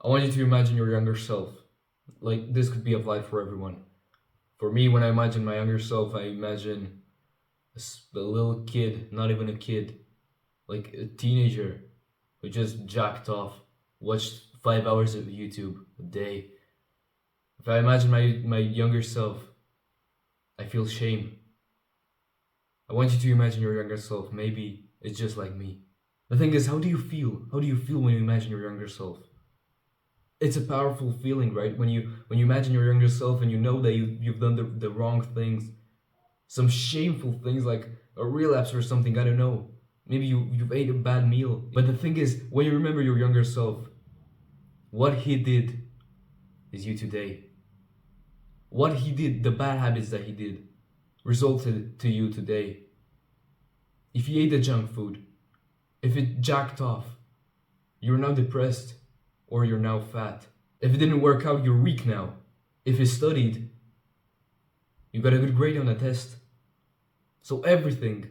I want you to imagine your younger self. Like, this could be applied for everyone. For me, when I imagine my younger self, I imagine a little kid, not even a kid, like a teenager who just jacked off, watched 5 hours of YouTube a day. If I imagine my younger self, I feel shame. I want you to imagine your younger self. Maybe it's just like me. The thing is, how do you feel? How do you feel when you imagine your younger self? It's a powerful feeling, right? When you imagine your younger self and you know that you've done the wrong things, some shameful things like a relapse or something, I don't know. Maybe you've ate a bad meal. But the thing is, when you remember your younger self, what he did is you today. What he did, the bad habits that he did, resulted to you today. If he ate the junk food, if it jacked off, you're now depressed or you're now fat. If it didn't work out, you're weak now. If you studied, you got a good grade on a test. So everything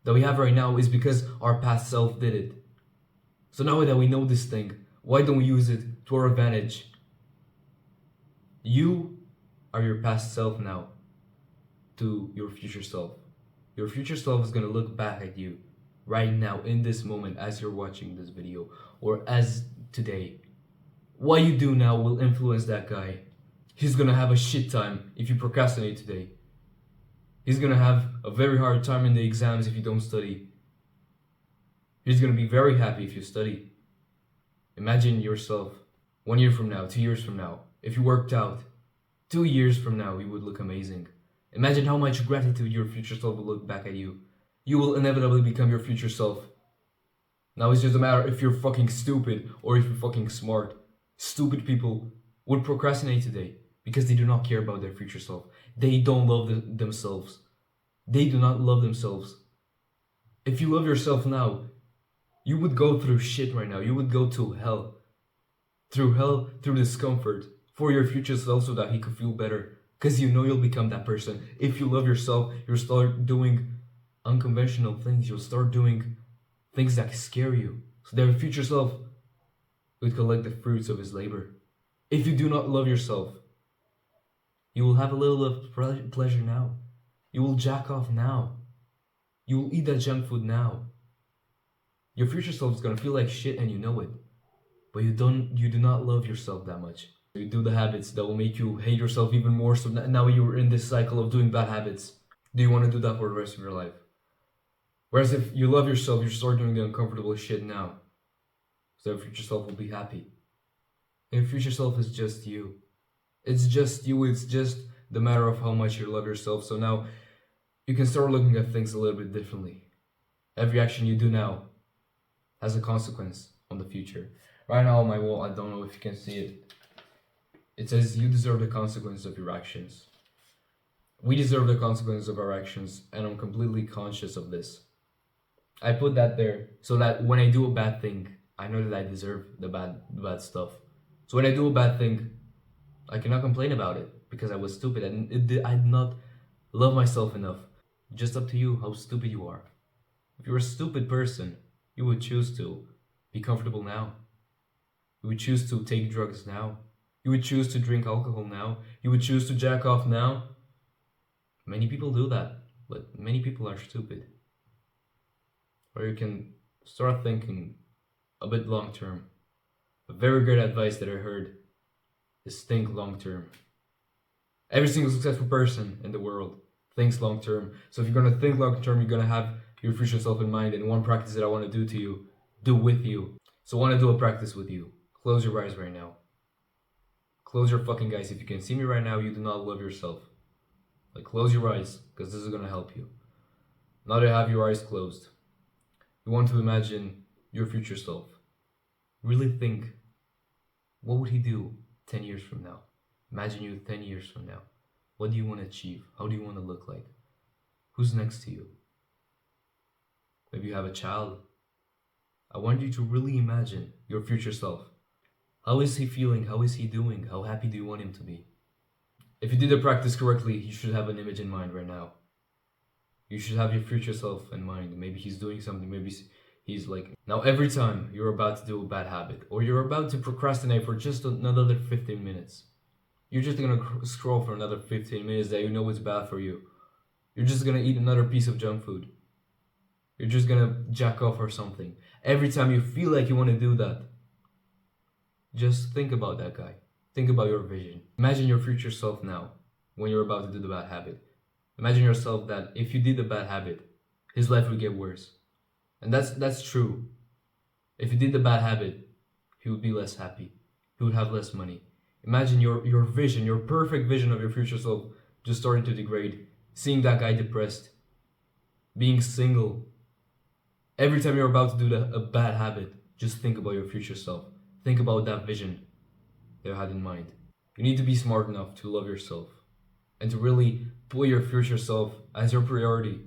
that we have right now is because our past self did it. So now that we know this thing, why don't we use it to our advantage? You are your past self now to your future self. Your future self is gonna look back at you right now in this moment as you're watching this video or as today. What you do now will influence that guy. He's gonna have a shit time if you procrastinate today. He's gonna have a very hard time in the exams if you don't study. He's gonna be very happy if you study. Imagine yourself 1 year from now, 2 years from now. If you worked out, 2 years from now, you would look amazing. Imagine how much gratitude your future self will look back at you. You will inevitably become your future self. Now it's just a matter if you're fucking stupid or if you're fucking smart. Stupid people would procrastinate today because they do not care about their future self. They don't love themselves. They do not love themselves. If you love yourself now, you would go through shit right now. You would go to hell. Through discomfort for your future self so that he could feel better. Because you know you'll become that person. If you love yourself, you'll start doing unconventional things. You'll start doing things that scare you. So that your future self would collect the fruits of his labor. If you do not love yourself, you will have a little of pleasure now. You will jack off now. You will eat that junk food now. Your future self is gonna feel like shit and you know it. But you do not love yourself that much. You do the habits that will make you hate yourself even more, so now you're in this cycle of doing bad habits. Do you want to do that for the rest of your life? Whereas if you love yourself, you start doing the uncomfortable shit now. So your future self will be happy. And your future self is just you. It's just you, it's just the matter of how much you love yourself. So now you can start looking at things a little bit differently. Every action you do now has a consequence on the future. Right now on my wall, I don't know if you can see it. It says you deserve the consequence of your actions. We deserve the consequence of our actions, and I'm completely conscious of this. I put that there so that when I do a bad thing, I know that I deserve the bad stuff. So when I do a bad thing, I cannot complain about it because I was stupid and I did not love myself enough. Just up to you how stupid you are. If you're a stupid person, you would choose to be comfortable now. You would choose to take drugs now. You would choose to drink alcohol now. You would choose to jack off now. Many people do that, but many people are stupid. Or you can start thinking a bit long term. A very good advice that I heard is think long term. Every single successful person in the world thinks long term. So if you're gonna think long term, you're gonna have your future self in mind. And one practice that I want to do to you, do with you. So I want to do a practice with you. Close your eyes right now. Close your fucking eyes. If you can see me right now, you do not love yourself. Like, close your eyes, because this is gonna help you. Now that you have your eyes closed, you want to imagine your future self. Really think, what would he do 10 years from now? Imagine you 10 years from now. What do you want to achieve? How do you want to look like? Who's next to you? Maybe you have a child. I want you to really imagine your future self. How is he feeling? How is he doing? How happy do you want him to be? If you did the practice correctly, you should have an image in mind right now. You should have your future self in mind. Maybe he's doing something. Maybe He's like, now every time you're about to do a bad habit or you're about to procrastinate for just another 15 minutes, you're just gonna scroll for another 15 minutes that you know is bad for you. You're just gonna eat another piece of junk food. You're just gonna jack off or something. Every time you feel like you wanna do that, just think about that guy. Think about your vision. Imagine your future self now when you're about to do the bad habit. Imagine yourself that if you did the bad habit, his life would get worse. And that's true. If you did the bad habit, he would be less happy. He would have less money. Imagine your vision, your perfect vision of your future self just starting to degrade. Seeing that guy depressed, being single. Every time you're about to do a bad habit, just think about your future self. Think about that vision that you had in mind. You need to be smart enough to love yourself and to really put your future self as your priority.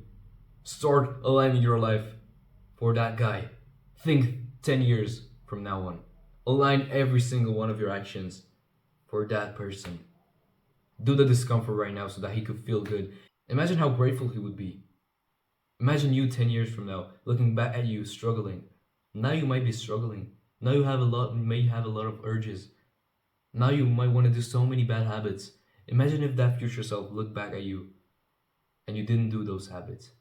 Start aligning your life for that guy. Think 10 years from now on. Align every single one of your actions for that person. Do the discomfort right now so that he could feel good. Imagine how grateful he would be. Imagine you 10 years from now looking back at you struggling. Now you might be struggling. Now you may have a lot of urges. Now you might want to do so many bad habits. Imagine if that future self looked back at you and you didn't do those habits.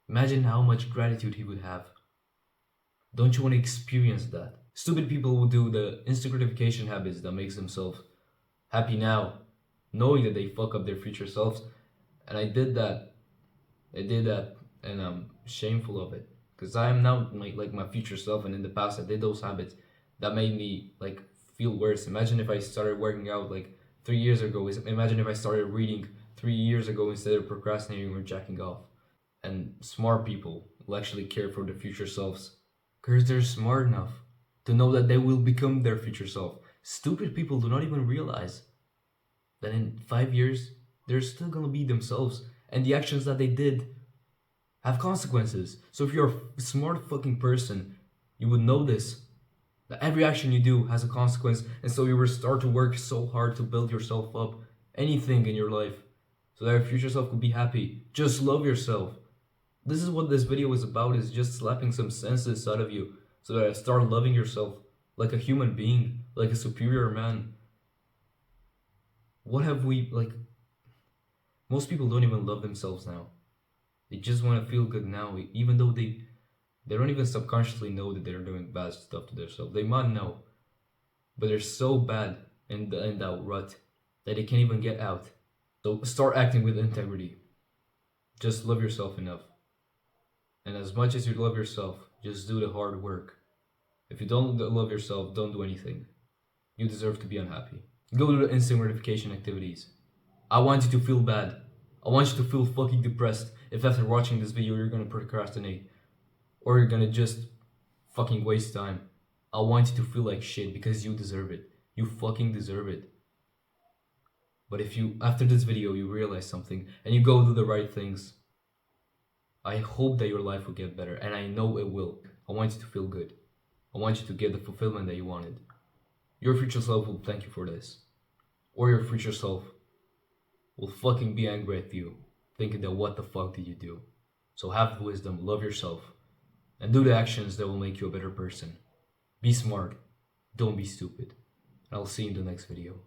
Imagine how much gratitude he would have. Don't you want to experience that? Stupid people will do the instant gratification habits that makes themselves happy now, knowing that they fuck up their future selves. And I did that. And I'm shameful of it. Because I am now like my future self, and in the past I did those habits that made me like feel worse. Imagine if I started working out like 3 years ago. Imagine if I started reading 3 years ago instead of procrastinating or jacking off. And smart people will actually care for their future selves because they're smart enough to know that they will become their future self. Stupid people do not even realize that in 5 years they're still gonna be themselves, and the actions that they did have consequences. So if you're a smart fucking person, you would know this. That every action you do has a consequence, and so you will start to work so hard to build yourself up, anything in your life, so that your future self could be happy. Just love yourself. This is what this video is about, is just slapping some senses out of you, so that I start loving yourself like a human being, like a superior man. What have we, like, most people don't even love themselves now. They just want to feel good now, even though they don't even subconsciously know that they're doing bad stuff to themselves. They might know, but they're so bad in that rut that they can't even get out. So start acting with integrity. Just love yourself enough. And as much as you love yourself, just do the hard work. If you don't love yourself, don't do anything. You deserve to be unhappy. Go to the instant gratification activities. I want you to feel bad. I want you to feel fucking depressed if after watching this video you're gonna procrastinate or you're gonna just fucking waste time. I want you to feel like shit because you deserve it. You fucking deserve it. But if you, after this video, you realize something and you go do the right things, I hope that your life will get better, and I know it will. I want you to feel good. I want you to get the fulfillment that you wanted. Your future self will thank you for this. Or your future self will fucking be angry at you, thinking that what the fuck did you do? So have the wisdom, love yourself, and do the actions that will make you a better person. Be smart, don't be stupid. And I'll see you in the next video.